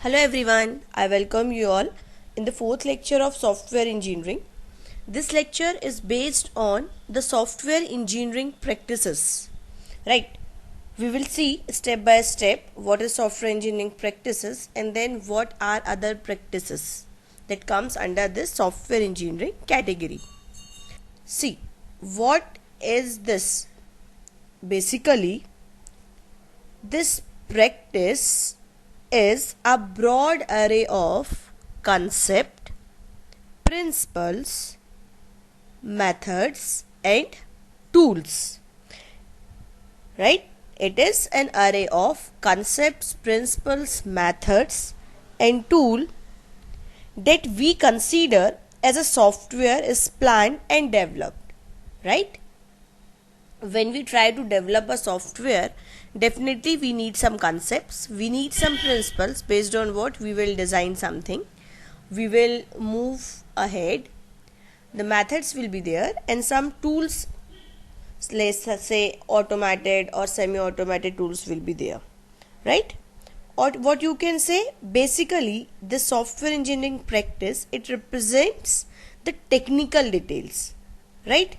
Hello everyone, I welcome you all in the fourth lecture of software engineering. This lecture is based on the software engineering practices. Right? We will see step by step what is software engineering practices and then what are other practices that comes under this software engineering category. See, what is this? Basically, this practice is a broad array of concept, principles, methods and tools. Right? It is an array of concepts, principles, methods and tool that we consider as a software is planned and developed. Right? When we try to develop a software, definitely we need some concepts, we need some principles based on what we will design something, we will move ahead, the methods will be there and some tools, let's say automated or semi-automated tools will be there, right? Or what you can say, basically the software engineering practice, it represents the technical details, right?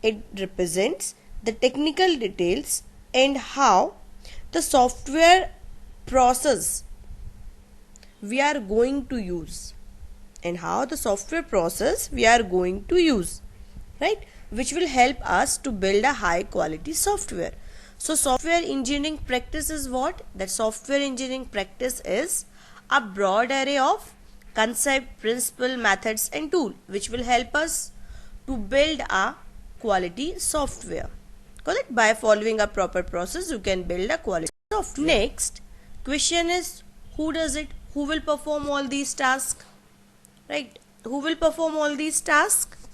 It represents the technical details and how the software process we are going to use right, which will help us to build a high quality software. So software engineering practice is what? That software engineering practice is a broad array of concept, principle, methods and tool which will help us to build a quality software. Correct? By following a proper process, you can build a quality software. Next question is, who does it? Who will perform all these tasks? Right? Who will perform all these tasks?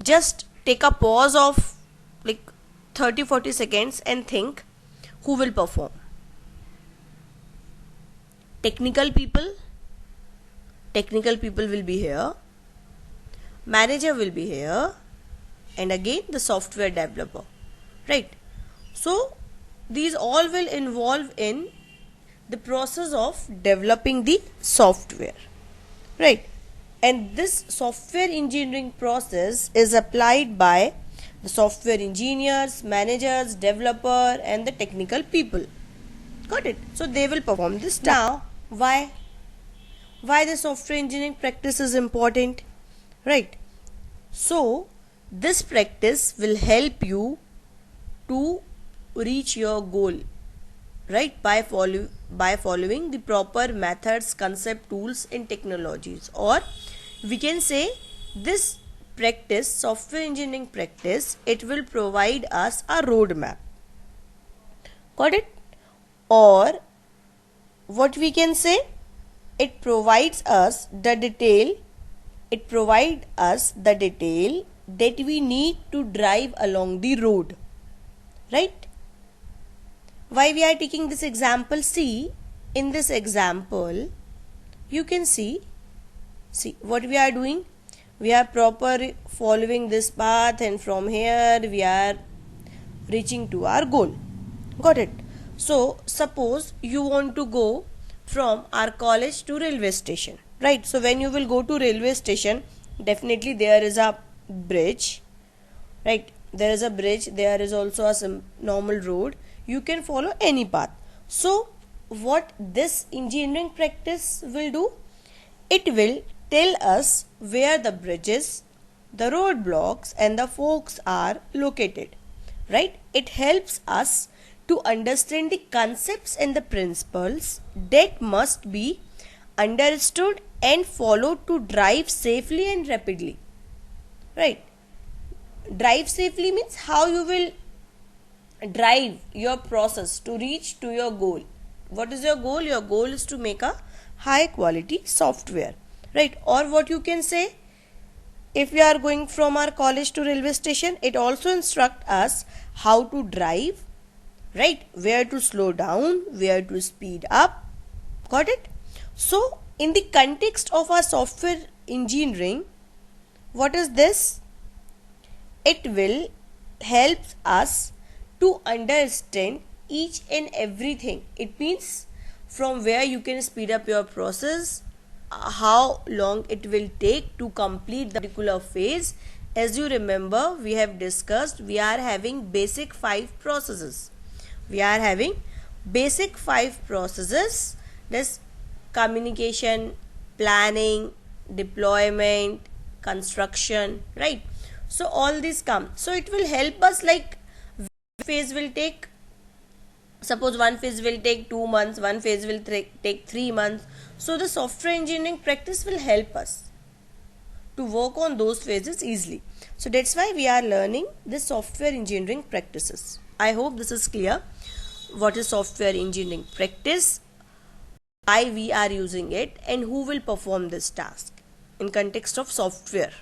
Just take a pause of like 30-40 seconds and think who will perform. Technical people will be here. Manager will be here. And again the software developer, right? So these all will involve in the process of developing the software, right? And this software engineering process is applied by the software engineers, managers, developer and the technical people. Got it? So they will perform this task. Now why the software engineering practice is important, right? So this practice will help you to reach your goal, right, by following the proper methods, concept, tools and technologies. Or we can say this practice, software engineering practice, it will provide us a roadmap. Got it? Or what we can say, it provides us the detail that we need to drive along the road, right? Why we are taking this example? See, in this example you can see what we are doing. We are proper following this path and from here we are reaching to our goal. Got it? So suppose you want to go from our college to railway station, right? So when you will go to railway station, definitely there is a bridge, right? There is a bridge, there is also a normal road. You can follow any path. So what this engineering practice will do, it will tell us where the bridges, the roadblocks and the forks are located, right? It helps us to understand the concepts and the principles that must be understood and followed to drive safely and rapidly. Right? Drive safely means how you will drive your process to reach to your goal. What is your goal? Your goal is to make a high quality software, right? Or what you can say, if we are going from our college to railway station, it also instructs us how to drive, right? Where to slow down, where to speed up. Got it? So in the context of our software engineering, what is this? It will help us to understand each and everything. It means from where you can speed up your process, how long it will take to complete the particular phase. As you remember, we have discussed we are having basic 5 processes. We are having basic 5 processes. This communication, planning, deployment, construction, right? So all these come. So it will help us, like phase will take, suppose one phase will take 2 months, one phase will take 3 months. So the software engineering practice will help us to work on those phases easily. So that's why we are learning this software engineering practices. I hope this is clear. What is software engineering practice, why we are using it, and who will perform this task in context of software.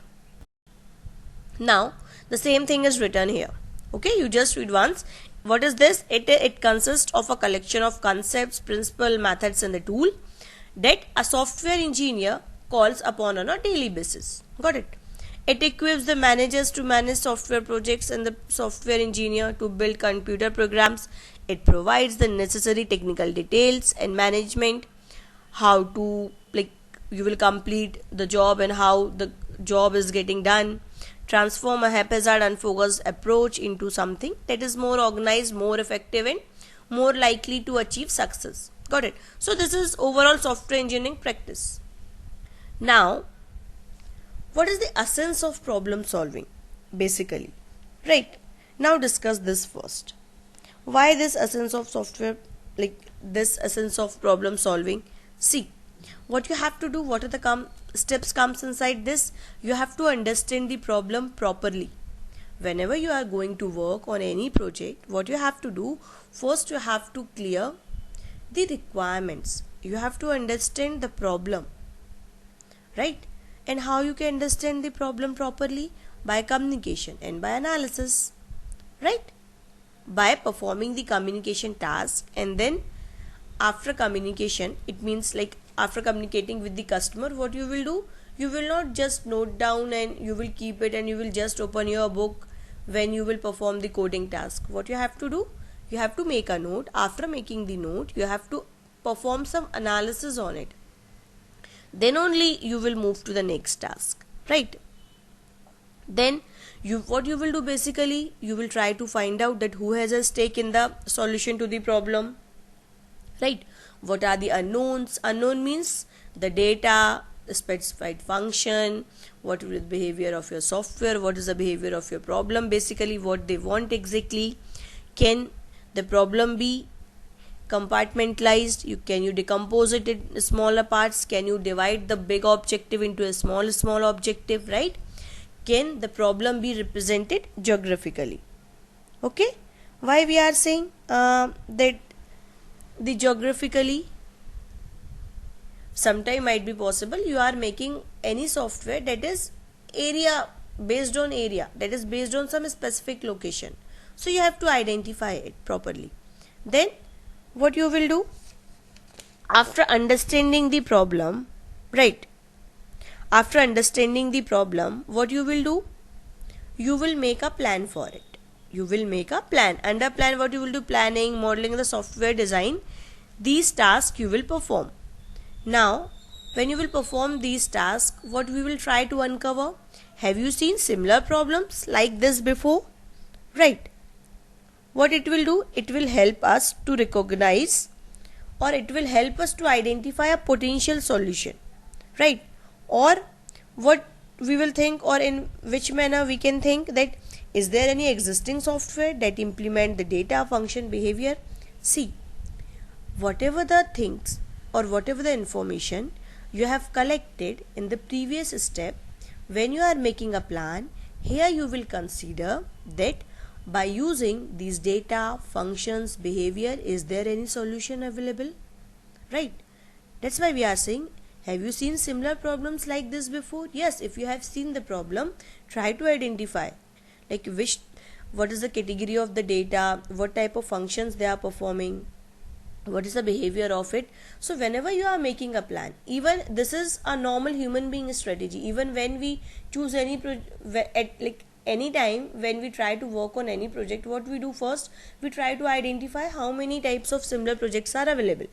Now the same thing is written here. Okay, you just read once. What is this? It consists of a collection of concepts, principles, methods, and the tool that a software engineer calls upon on a daily basis. Got it? It equips the managers to manage software projects and the software engineer to build computer programs. It provides the necessary technical details and management, how to, like, you will complete the job and how the job is getting done. Transform a haphazard, unfocused approach into something that is more organized, more effective, and more likely to achieve success. Got it? So this is overall software engineering practice. Now, what is the essence of problem solving? Basically, right? Now discuss this first. Why this essence of software, like this essence of problem solving? See, what you have to do, what are the steps comes inside this? You have to understand the problem properly. Whenever you are going to work on any project, what you have to do, first you have to clear the requirements. You have to understand the problem, right? And how you can understand the problem properly? By communication and by analysis, right? By performing the communication task, and then after communication, it means like after communicating with the customer, what you will do, you will not just note down and you will keep it and you will just open your book when you will perform the coding task. What you have to do, you have to make a note. After making the note, you have to perform some analysis on it. Then only you will move to the next task, right? Then what you will do, basically you will try to find out that who has a stake in the solution to the problem, right? What are the unknowns? Unknown means the data, the specified function, what is the behavior of your software, what is the behavior of your problem, basically what they want exactly. Can the problem be compartmentalized? Can you decompose it in smaller parts? Can you divide the big objective into a small objective, right? Can the problem be represented geographically? Okay, why we are saying that the geographically, sometime might be possible you are making any software that is area based on area, that is based on some specific location, so you have to identify it properly. Then what you will do, after understanding the problem, right, after understanding the problem, what you will do, you will make a plan for it. You will make a plan. Under plan, what you will do, planning, modeling, the software design, these tasks you will perform. Now when you will perform these tasks, what we will try to uncover, have you seen similar problems like this before, right? What it will do, it will help us to recognize, or it will help us to identify a potential solution, right? Or what we will think, or in which manner we can think that, is there any existing software that implement the data, function, behavior? See, whatever the things or whatever the information you have collected in the previous step, when you are making a plan, here you will consider that by using these data, functions, behavior, is there any solution available, right? That's why we are saying, have you seen similar problems like this before? Yes, if you have seen the problem, try to identify like what is the category of the data, what type of functions they are performing, what is the behavior of it. So whenever you are making a plan, even this is a normal human being strategy, even when we choose any any time when we try to work on any project, what we do first, we try to identify how many types of similar projects are available,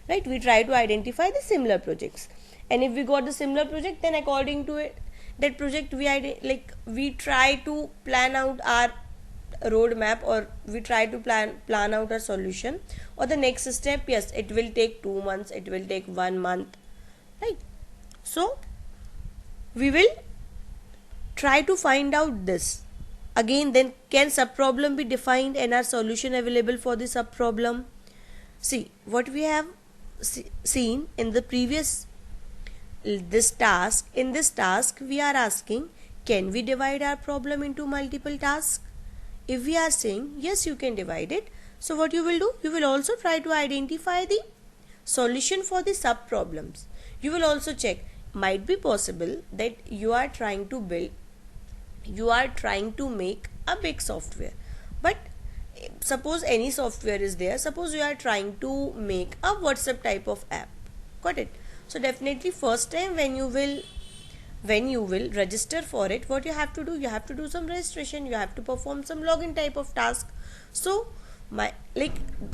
right? We try to identify the similar projects, and if we got the similar project, then according to it, that project we try to plan out our roadmap, or we try to plan out our solution, or the next step. Yes, it will take 2 months, it will take 1 month, right? So we will try to find out this. Again, then can subproblem be defined and our solution available for the subproblem? See, what we have seen in the previous in this task we are asking, can we divide our problem into multiple tasks? If we are saying yes, you can divide it, so what you will do, you will also try to identify the solution for the subproblems. You will also check, might be possible that you are trying to make a big software, but suppose any software is there, suppose you are trying to make a WhatsApp type of app. Got it? So definitely first time when you will register for it, what you have to do, you have to do some registration, you have to perform some login type of task. So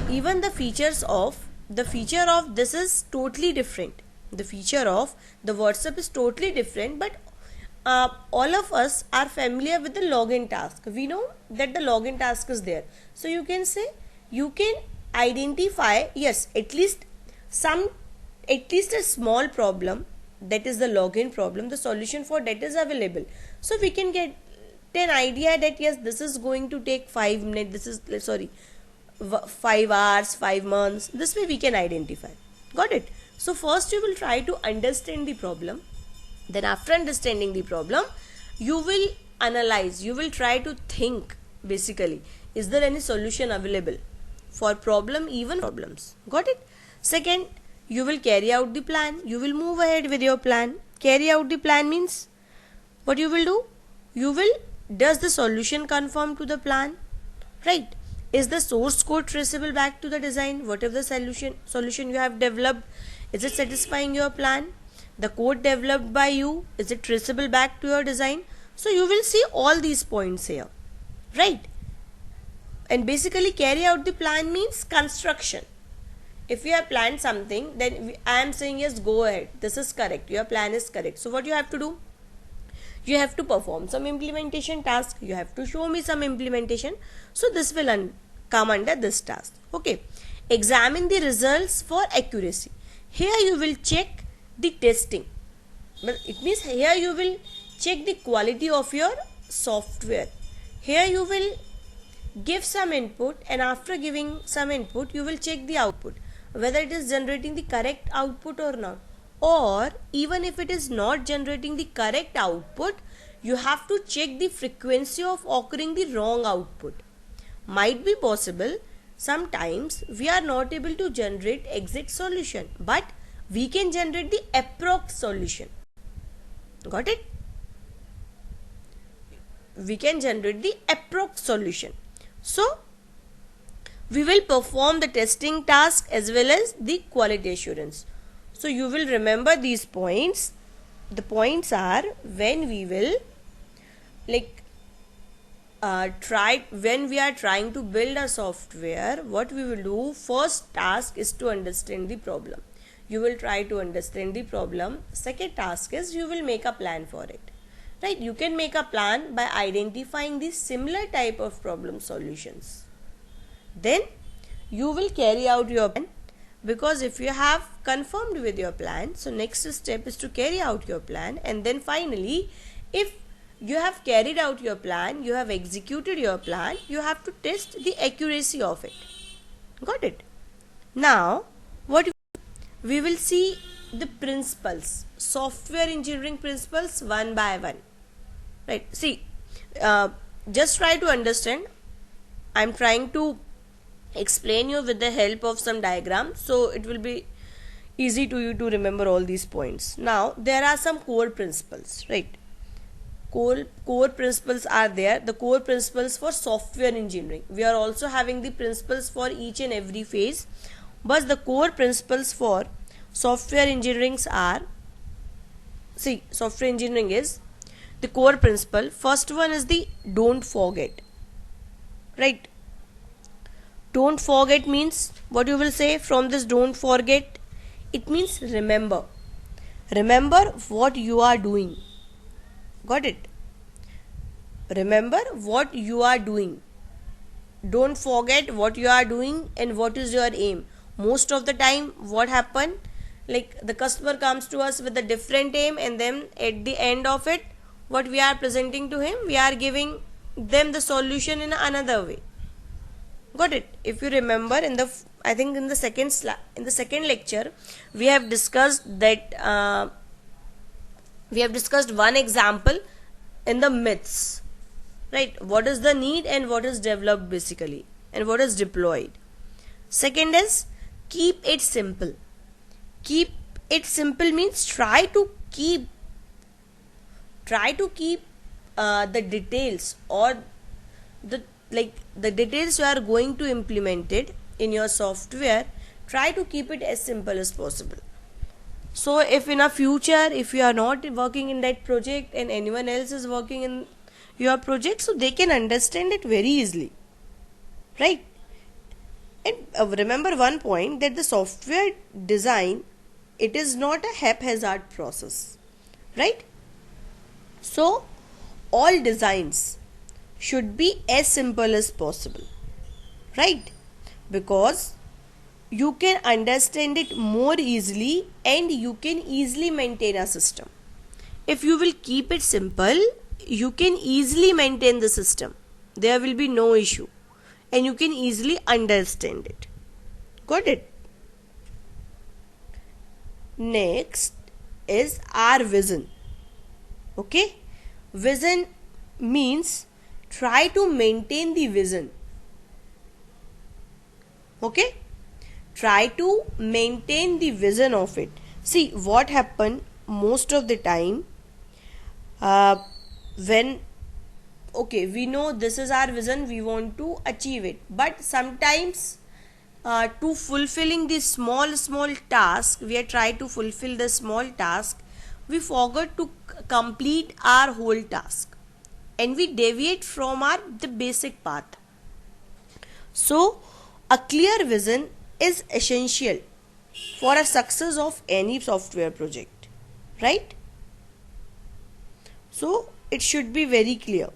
even the feature of this is totally different. The feature of the WhatsApp is totally different, but all of us are familiar with the login task. We know that the login task is there. So you can say, you can identify, yes, at least a small problem, that is the login problem, the solution for that is available. So we can get an idea that yes, this is going to take 5 minutes, 5 hours, 5 months. This way we can identify. Got it? So first you will try to understand the problem. Then after understanding the problem, you will analyze, you will try to think, basically, is there any solution available for problem, even problems. Got it? Second, you will carry out the plan. You will move ahead with your plan. Carry out the plan means, what you will do? Does the solution conform to the plan? Right? Is the source code traceable back to the design? What if the solution you have developed, is it satisfying your plan? The code developed by you, is it traceable back to your design? So you will see all these points here, right? And basically carry out the plan means construction. If you have planned something, then I am saying yes, go ahead, this is correct, your plan is correct. So what you have to do? You have to perform some implementation task, you have to show me some implementation. So this will come under this task. Okay, examine the results for accuracy. Here you will check the testing, but it means here you will check the quality of your software. Here you will give some input, and after giving some input you will check the output, whether it is generating the correct output or not. Or even if it is not generating the correct output, you have to check the frequency of occurring the wrong output. Might be possible sometimes we are not able to generate exact solution, but we can generate the approx solution. Got it? We can generate the approx solution. So we will perform the testing task as well as the quality assurance. So you will remember these points. The points are, when we will when we are trying to build a software, what we will do, first task is to understand the problem. You will try to understand the problem. Second task is you will make a plan for it. Right? You can make a plan by identifying the similar type of problem solutions. Then you will carry out your plan, because if you have confirmed with your plan, so next step is to carry out your plan. And then finally, if you have carried out your plan, you have executed your plan, you have to test the accuracy of it. Got it? Now we will see the principles, software engineering principles, one by one. Right? See, just try to understand. I am trying to explain you with the help of some diagrams, so it will be easy to you to remember all these points. Now there are some core principles, right? Core principles are there, the core principles for software engineering. We are also having the principles for each and every phase, but the core principles for software engineering are, see, software engineering is the core principle. First one is the don't forget, right? Don't forget means what you will say from this don't forget? It means remember. Remember what you are doing. Got it? Remember what you are doing. Don't forget what you are doing and what is your aim. Most of the time what happen, like the customer comes to us with a different aim, and then at the end of it what we are presenting to him, we are giving them the solution in another way. Got it? If you remember, in the I think in the second lecture we have discussed that we have discussed one example in the myths, right? What is the need and what is developed basically, and what is deployed. Second is keep it simple. Keep it simple means try to keep the details, or the details you are going to implement it in your software, try to keep it as simple as possible. So if in a future, if you are not working in that project and anyone else is working in your project, so they can understand it very easily, right? And remember one point, that the software design, it is not a haphazard process, right? So all designs should be as simple as possible, right? Because you can understand it more easily and you can easily maintain a system. If you will keep it simple, you can easily maintain the system. There will be no issue and you can easily understand it. Got it? Next is our vision. Okay? Vision means try to maintain the vision. Okay? Try to maintain the vision of it. See what happened most of the time, when we know this is our vision, we want to achieve it, but sometimes to fulfilling the small task, we are trying to fulfill the small task, we forgot to complete our whole task and we deviate from the basic path. So a clear vision is essential for a success of any software project, right? So it should be very clear.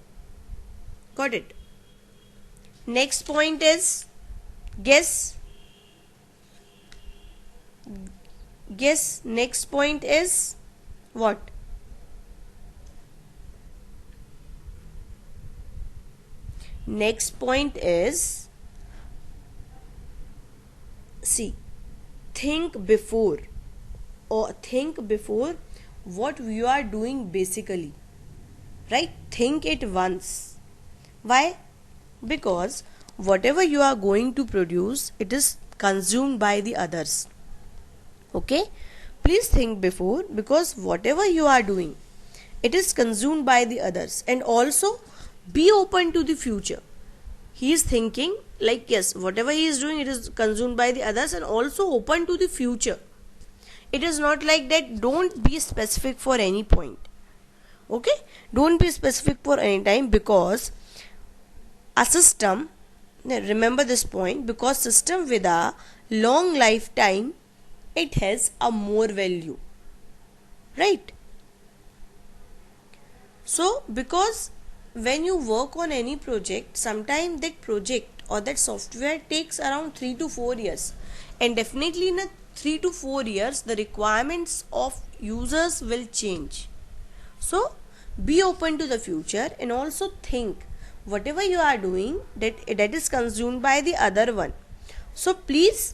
Got it? Next point is guess. Next point is what? Next point is, see, think before what you are doing basically, right? Think it once. Why? Because whatever you are going to produce, it is consumed by the others. Okay? Please think before, because whatever you are doing, it is consumed by the others. And also be open to the future. He is thinking like, yes, whatever he is doing, it is consumed by the others, and also open to the future. It is not like that. Don't be specific for any point. Okay? Don't be specific for any time, because a system, remember this point, because system with a long lifetime, it has a more value, right? So because when you work on any project, sometimes that project or that software takes around 3 to 4 years, and definitely in a 3 to 4 years the requirements of users will change. So be open to the future, and also think whatever you are doing, that is consumed by the other one. So please,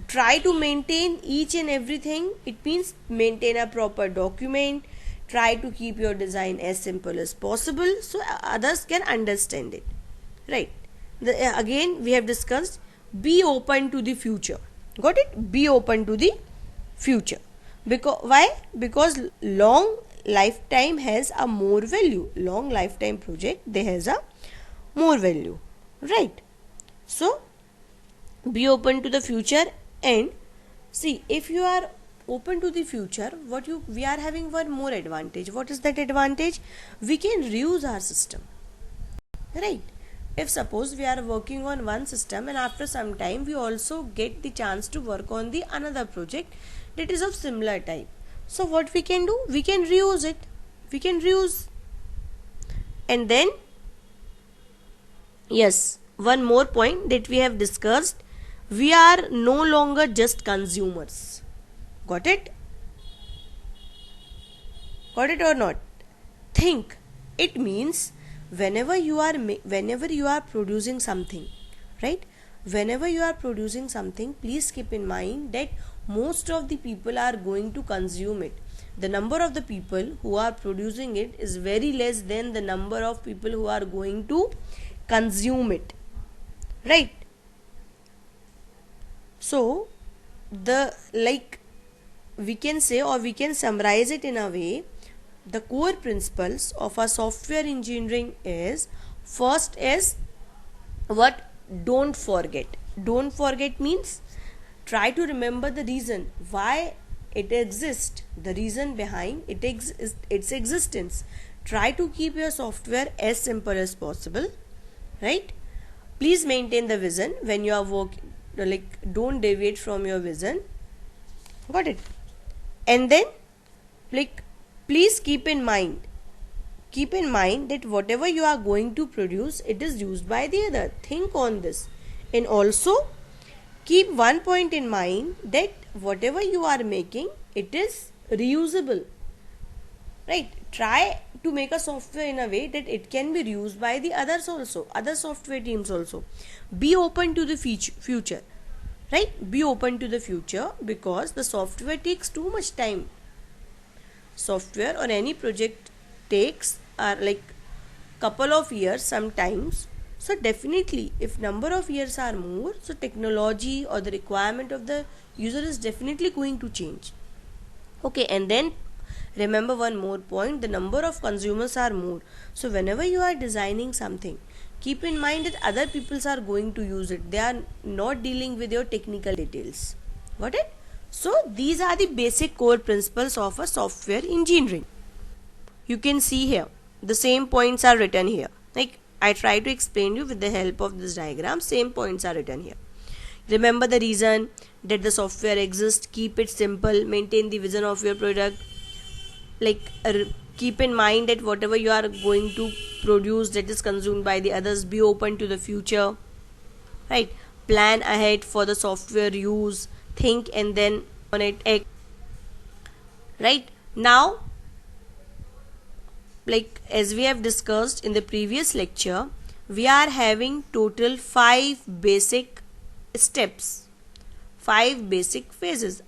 try to maintain each and everything. It means maintain a proper document, try to keep your design as simple as possible so others can understand it, right? Again we have discussed, be open to the future. Got it? Be open to the future. Why? Because long lifetime has a more value. Long lifetime project, they has a more value, right? So be open to the future. And see, if you are open to the future, we are having one more advantage. What is that advantage? We can reuse our system, right? if suppose we are working on one system and after some time we also get the chance to work on the another project that is of similar type, so what we can do, we can reuse it, we can reuse. And then yes, one more point that we have discussed, we are no longer just consumers. Got it? Got it or not? Think. It means whenever you are producing something, right? Whenever you are producing something, please keep in mind that most of the people are going to consume it. The number of the people who are producing it is very less than the number of people who are going to consume it, right? So the, like, we can say, or we can summarize it in a way, the core principles of our software engineering is, first is what? Don't forget. Don't forget means try to remember the reason why it exists, the reason behind its existence. Try to keep your software as simple as possible, right? Please maintain the vision when you are working, like, don't deviate from your vision. Got it? And then, like, please keep in mind that whatever you are going to produce, it is used by the other. Think on this. And also keep one point in mind, that whatever you are making, it is reusable, right? Try to make a software in a way that it can be reused by the others also, other software teams also. Be open to the future, right? Be open to the future, because the software takes too much time. Software or any project takes like couple of years sometimes. So definitely, if number of years are more, so technology or the requirement of the user is definitely going to change. Okay, and then remember one more point, the number of consumers are more. So whenever you are designing something, keep in mind that other peoples are going to use it. They are not dealing with your technical details. Got it? So these are the basic core principles of a software engineering. You can see here, the same points are written here. Like, I try to explain you with the help of this diagram, same points are written here. Remember the reason that the software exists, keep it simple, maintain the vision of your product. Like, keep in mind that whatever you are going to produce, that is consumed by the others. Be open to the future, right? Plan ahead for the software use, think and then on it act, right? Now, like, as we have discussed in the previous lecture, we are having total 5 basic steps, 5 basic phases.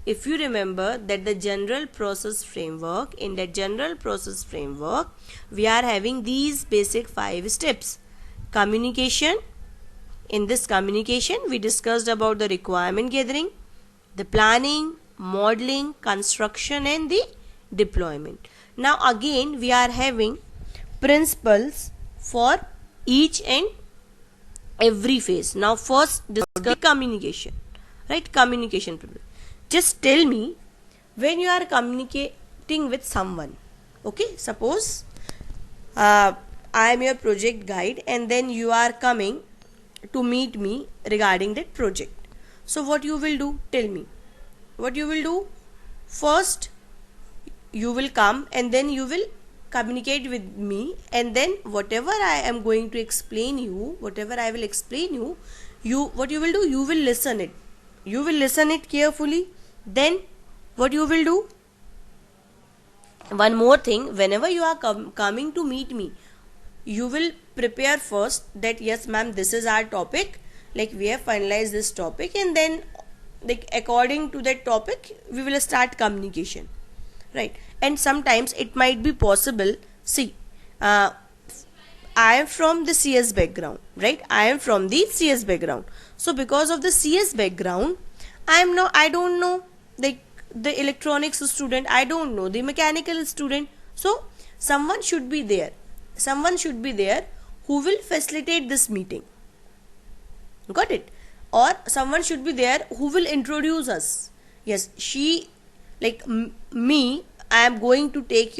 If you remember that the general process framework, in that general process framework, we are having these basic 5 steps. Communication. In this communication, we discussed about the requirement gathering, the planning, modeling, construction and the deployment. Now again, we are having principles for each and every phase. Now first, discuss communication, right? Communication problem. Just tell me, when you are communicating with someone, okay, suppose I am your project guide and then you are coming to meet me regarding that project. So what you will do? Tell me. What you will do? First, you will come and then you will communicate with me, and then whatever I am going to explain you, whatever I will explain you, what you will do? You will listen it. You will listen it carefully. Then what you will do? One more thing, whenever you are coming to meet me, you will prepare first that yes ma'am, this is our topic, like we have finalized this topic, and then like according to that topic we will start communication, right? And sometimes it might be possible, see, I am from the CS background, right? I am from the CS background. So because of the CS background, I don't know, like, the electronics student, I don't know the mechanical student. So someone should be there who will facilitate this meeting. Got it? Or someone should be there who will introduce us. Yes, she, like me, I am going to take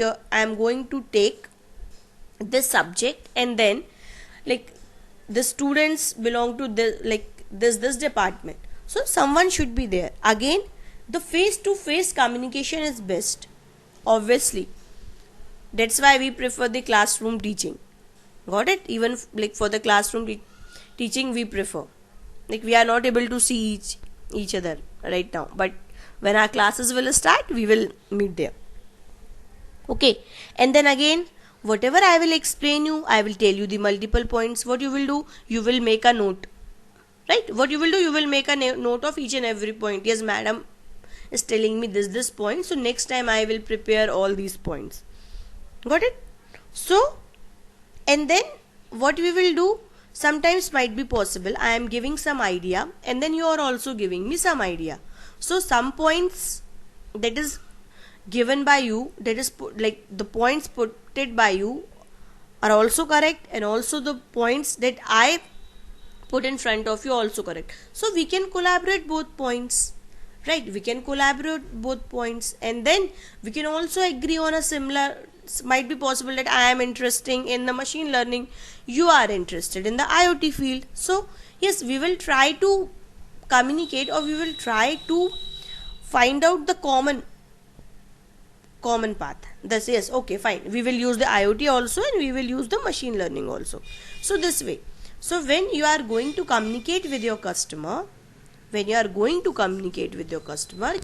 this subject, and then, like, the students belong to this department, so someone should be there. Again, the face to face communication is best, obviously. That's why we prefer the classroom teaching. Got it? Even like for the classroom teaching we prefer, like we are not able to see each other right now, but when our classes will start we will meet there. Okay, and then again, whatever I will explain you, I will tell you the multiple points. What you will do, you will make a note, right? What you will do, you will make a note of each and every point. Yes, madam is telling me this point, so next time I will prepare all these points. Got it? So, and then what we will do, sometimes might be possible I am giving some idea and then you are also giving me some idea. So some points that is given by you, that is like the points put it by you are also correct, and also the points that I put in front of you also correct. So we can collaborate both points, right? We can collaborate both points, and then we can also agree on a similar. Might be possible that I am interested in the machine learning, you are interested in the IoT field. So yes, we will try to communicate, or we will try to find out the common path. Thus, yes, okay, fine, we will use the IoT also and we will use the machine learning also. So this way, so when you are going to communicate with your customer,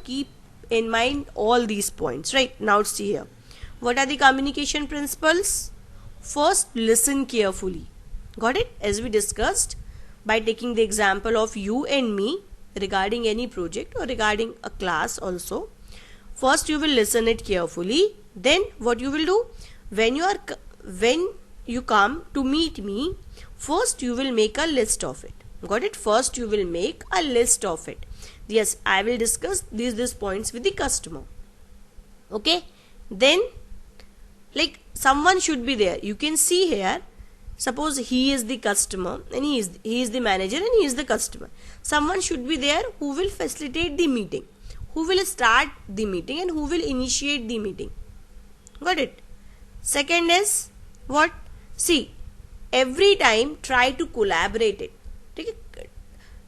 keep in mind all these points, right? Now see here, what are the communication principles? First, listen carefully. Got it? As we discussed, by taking the example of you and me regarding any project or regarding a class also. First, you will listen it carefully. Then what you will do, when you come to meet me, first you will make a list of it. Got it? First you will make a list of it. Yes, I will discuss these points with the customer. Okay? Then, like, someone should be there. You can see here, suppose he is the customer and he is the manager and he is the customer. Someone should be there who will facilitate the meeting, who will start the meeting, and who will initiate the meeting. Got it? Second is what? See, every time try to collaborate it. Okay?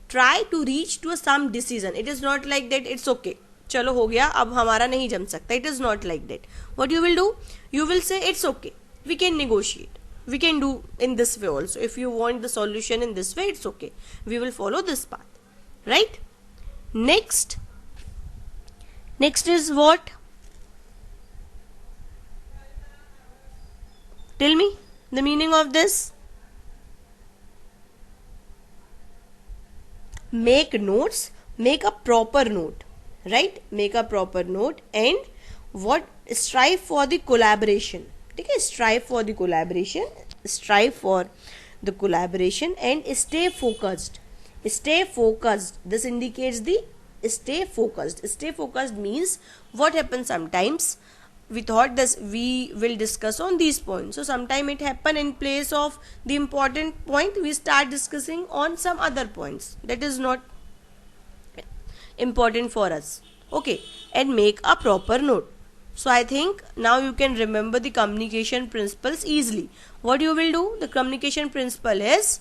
Try to reach to some decision. It is not like that it's okay, चलो हो गया, अब हमारा नहीं जम सकता. It is not like that. What you will do? You will say it's okay, we can negotiate, we can do in this way also. If you want the solution in this way, it's okay, we will follow this path, right? Next is what? Tell me the meaning of this. Make notes, make a proper note, right? Make a proper note, and what? Strive for the collaboration. Okay, strive for the collaboration, and stay focused. This indicates the stay focused means what happens sometimes, we thought this we will discuss on these points, so sometime it happen in place of the important point we start discussing on some other points that is not important for us. Okay, and make a proper note. So I think now you can remember the communication principles easily. What you will do, the communication principle is,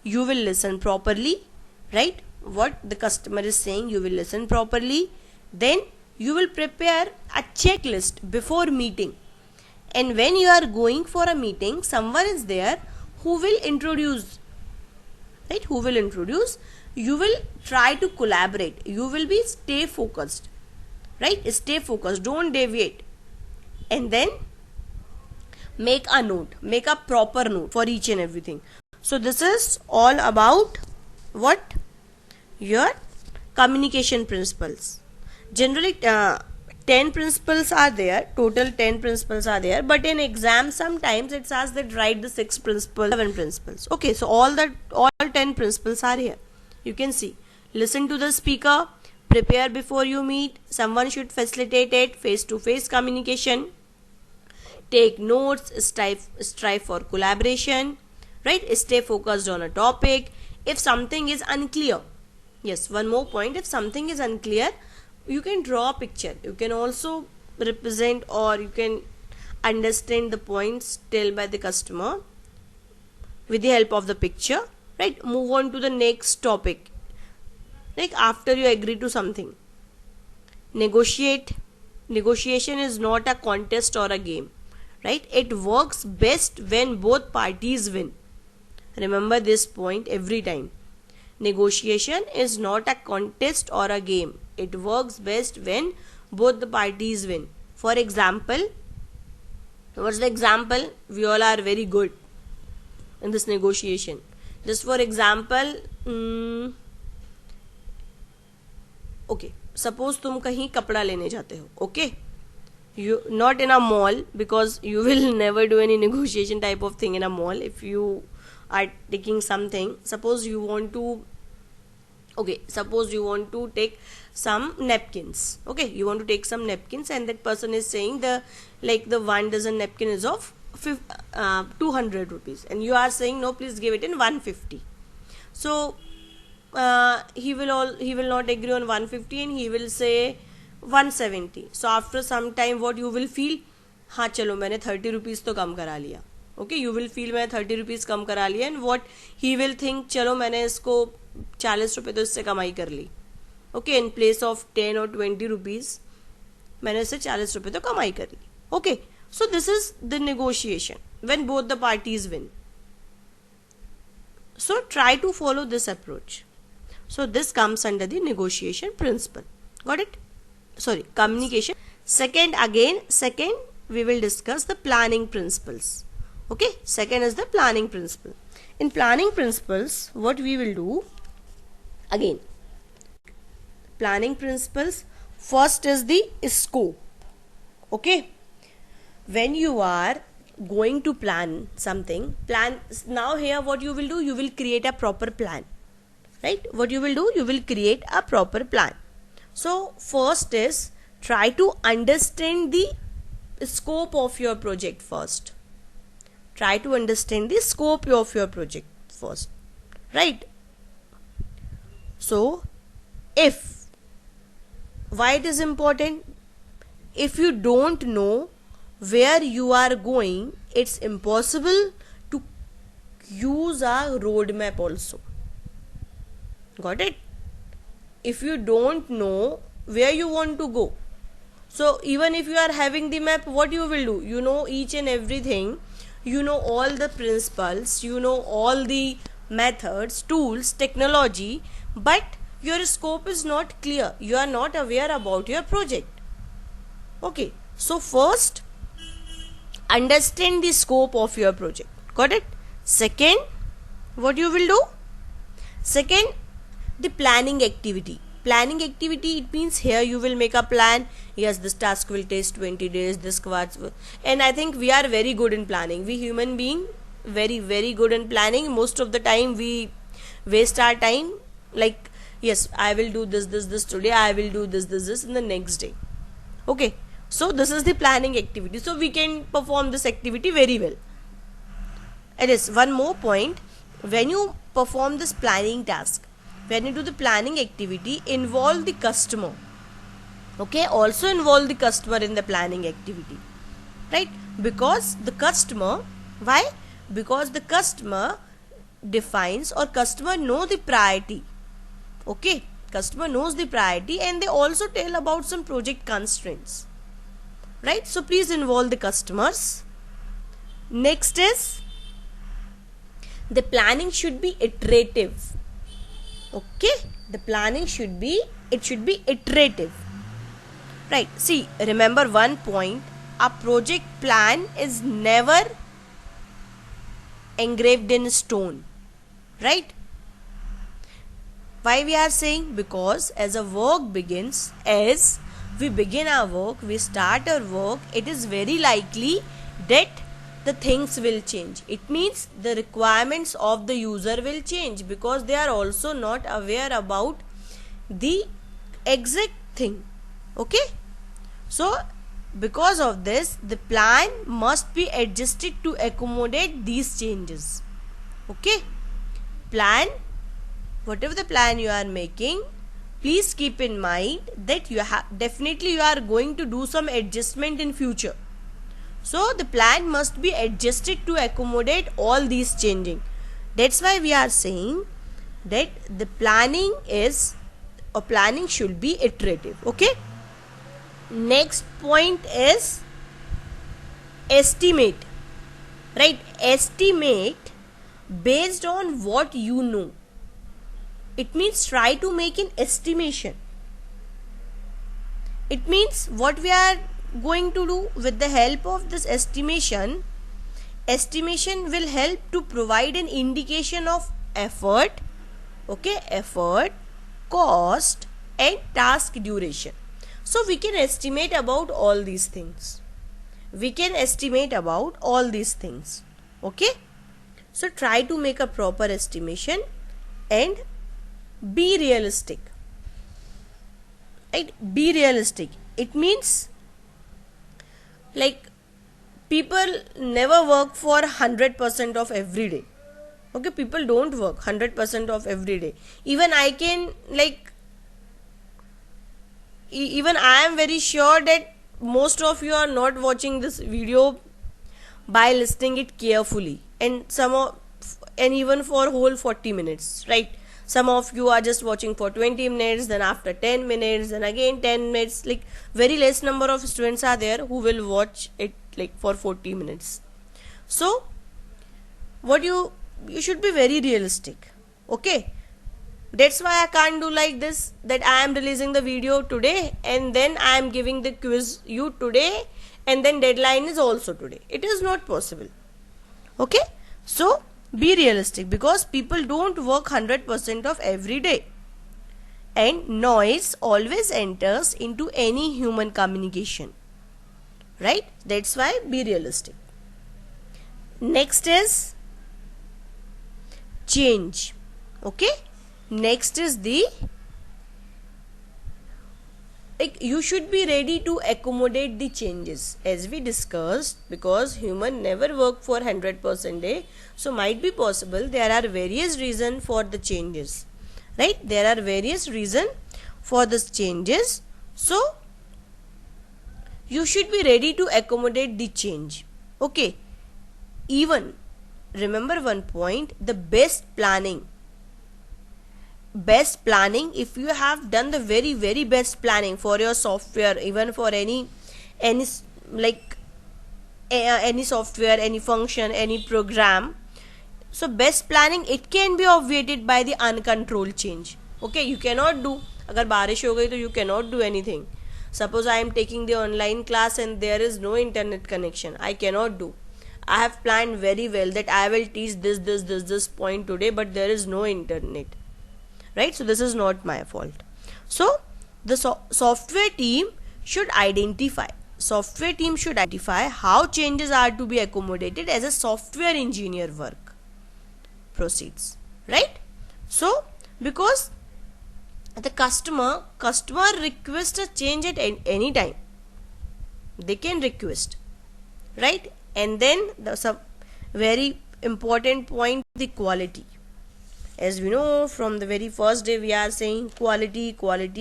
you will listen properly, right? What the customer is saying, you will listen properly. Then you will prepare a checklist before meeting, and when you are going for a meeting, someone is there who will introduce, right? You will try to collaborate, you will be stay focused, right? Stay focused, don't deviate, and then make a note, make a proper note for each and everything. So this is all about what? Your communication principles. Generally 10 principles are there, total 10 principles are there, but in exam sometimes it's asked that write the 6 principles, 7 principles. Okay, so all 10 principles are here. You can see, listen to the speaker, prepare before you meet, someone should facilitate it, face-to-face communication, take notes, strive for collaboration, right? Stay focused on a topic. If something is unclear, yes, one more point, if something is unclear, you can draw a picture, you can also represent, or you can understand the points told by the customer with the help of the picture. right? Move on to the next topic. Like after you agree to something, negotiation is not a contest or a game, right? It works best when both parties win. Remember this point every time. Negotiation is not a contest or a game. It works best when both the parties win. For example, what's the example? We all are very good in this negotiation. Just for example, okay, suppose तुम कहीं कपड़ा लेने जाते हो, okay? You not in a mall, because you will never do any negotiation type of thing in a mall. If you are taking something, suppose you want to take some napkins, okay? You want to take some napkins, and that person is saying the 1 dozen napkin is of 200 rupees, and you are saying no, please give it in 150. So he will not agree on 150 and he will say 170. So after some time what you will feel, हाँ चलो मैंने 30 rupees तो कम करा लिया, okay? You will feel मैंने 30 rupees कम करा लिया, and what he will think, चलो मैंने इसको 40 रुपये तो इससे कमाई कर ली, okay? In place of 10 or 20 rupees मैंने इससे 40 रुपये तो कमाई कर ली, okay? So this is the negotiation when both the parties win. So try to follow this approach. So this comes under the negotiation principle. Got it? Sorry, communication. Second, we will discuss the planning principles. Okay, second is the planning principle. In planning principles, what we will do, again, planning principles, first is the scope. Okay, when you are going to plan something, now here what you will do, you will create a proper plan, right? What you will do, you will create a proper plan. So first is try to understand the scope of your project first. Try to understand the scope of your project first, right? So why it is important? If you don't know where you are going, it's impossible to use a roadmap also. Got it? If you don't know where you want to go, so even if you are having the map, what you will do? You know each and everything, you know all the principles, you know all the methods, tools, technology, but your scope is not clear. You are not aware about your project. Okay, so first understand the scope of your project. Got it? Second, what you will do? Second, the planning activity. Planning activity, it means here you will make a plan. Yes, this task will take 20 days, this quartz will, and I think we are very good in planning. We human being very, very good in planning. Most of the time we waste our time, like, yes, I will do this today, I will do this in the next day. Okay, so this is the planning activity. So we can perform this activity very well. It is one more point. When you perform this planning task, when you do the planning activity, involve the customer. Okay, also involve the customer in the planning activity, right? Because the customer, why? Because the customer defines, or customer know the priority. Okay, customer knows the priority, and they also tell about some project constraints, right? So please involve the customers. Next is the planning should be iterative. Okay, the planning should be iterative, right? See, remember one point, a project plan is never engraved in stone, right? Why we are saying? Because as a work begins, as we begin our work, we start our work, it is very likely that the things will change. It means the requirements of the user will change, because they are also not aware about the exact thing. Okay, so because of this, the plan must be adjusted to accommodate these changes. Okay, plan, whatever the plan you are making, please keep in mind that you are going to do some adjustment in future. So the plan must be adjusted to accommodate all these changing. That's why we are saying that the planning is, or planning should be iterative. Okay. Next point is estimate. Right? Estimate based on what you know. It means try to make an estimation. It means what we are going to do with the help of this estimation will help to provide an indication of effort, okay, effort, cost and task duration. So we can estimate about all these things. Okay. So try to make a proper estimation and be realistic. Right? Be realistic. It means like people never work for 100% of every day. Okay, people don't work 100% of every day. Even I am very sure that most of you are not watching this video by listening it carefully, and even for whole 40 minutes, right? Some of you are just watching for 20 minutes, then after 10 minutes, then again 10 minutes. Like very less number of students are there who will watch it like for 40 minutes. So what you should be very realistic. Okay. That's why I can't do like this, that I am releasing the video today and then I am giving the quiz you today and then deadline is also today. It is not possible. Okay. So be realistic, because people don't work 100% of every day. And noise always enters into any human communication. Right? That's why be realistic. Next is change. Okay? Next is you should be ready to accommodate the changes, as we discussed, because human never work for 100% day. So might be possible there are various reasons for the changes. Right? There are various reasons for the changes. So you should be ready to accommodate the change. Okay. Even remember one point, the best planning, if you have done the very best planning for your software, even for any software, any function, any program, so best planning, it can be obviated by the uncontrolled change. Okay, you cannot do, agar barish ho gayi to you cannot do anything. Suppose I am taking the online class and there is no internet connection, I cannot do. I have planned very well that I will teach this point today, but there is no internet. Right? So this is not my fault. So the software team should identify how changes are to be accommodated as a software engineer work proceeds. Right? So because the customer requests a change at any time, they can request. Right? And then the very important point, the quality. As we know, from the very first day we are saying quality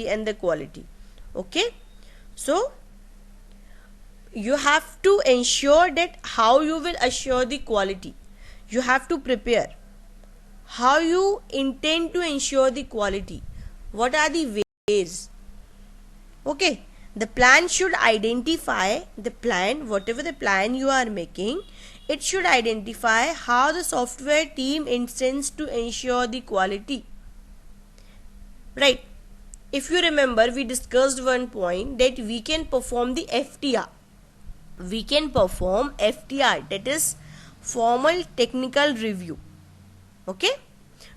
and the quality. Okay. So you have to ensure that how you will assure the quality. You have to prepare how you intend to ensure the quality. What are the ways? Okay. The plan should identify whatever the plan you are making, it should identify how the software team intends to ensure the quality. Right? If you remember, we discussed one point that we can perform the FTR. That is formal technical review. Okay?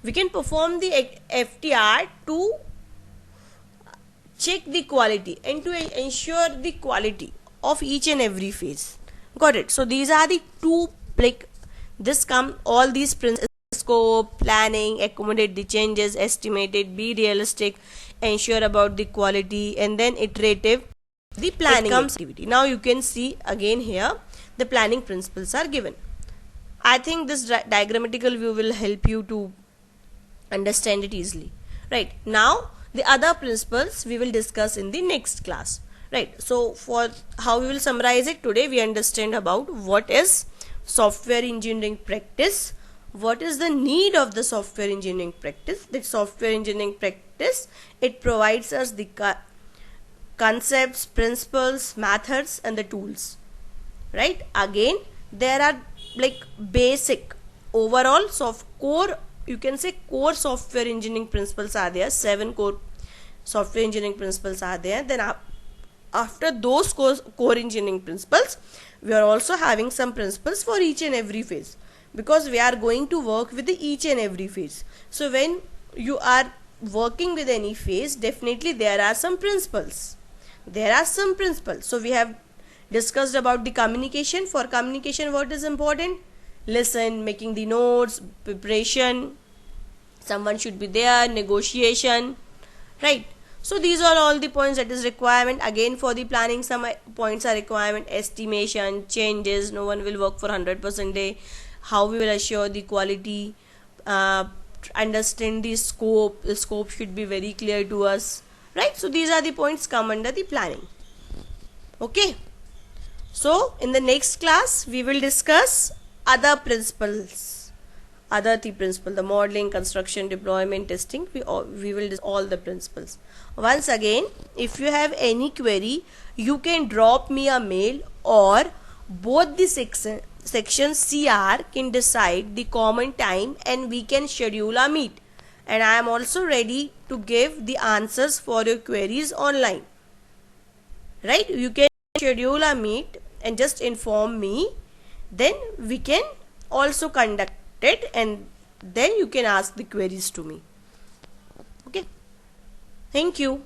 We can perform the FTR to check the quality and to ensure the quality of each and every phase. Got it? So these are the two, all these principles: scope, planning, accommodate the changes, estimate it, be realistic, ensure about the quality, and then iterative, the planning activity. Now you can see again here the planning principles are given. I think this diagrammatical view will help you to understand it easily. Right? Now the other principles we will discuss in the next class. Right? So for how we will summarize it, today we understand about what is software engineering practice, what is the need of the software engineering practice? The software engineering practice, it provides us the concepts, principles, methods and the tools, right? Again, there are like basic overall core, you can say core software engineering principles are there. 7 core software engineering principles are there. Then after those core engineering principles, we are also having some principles for each and every phase, because we are going to work with each and every phase. So when you are working with any phase, definitely there are some principles. So we have discussed about the communication. For communication, what is important? Listen, making the notes, preparation, someone should be there, negotiation, right? So these are all the points that is requirement. Again, for the planning, some points are requirement: estimation, changes, no one will work for 100% day, how we will assure the quality, understand the scope should be very clear to us, right? So these are the points come under the planning. Okay, so in the next class we will discuss other principles, the modeling, construction, deployment, testing. We will discuss all the principles. Once again, if you have any query, you can drop me a mail, or both the sections CR can decide the common time and we can schedule a meet. And I am also ready to give the answers for your queries online, right? You can schedule a meet and just inform me, then we can also conduct it, and then you can ask the queries to me. Okay, thank you.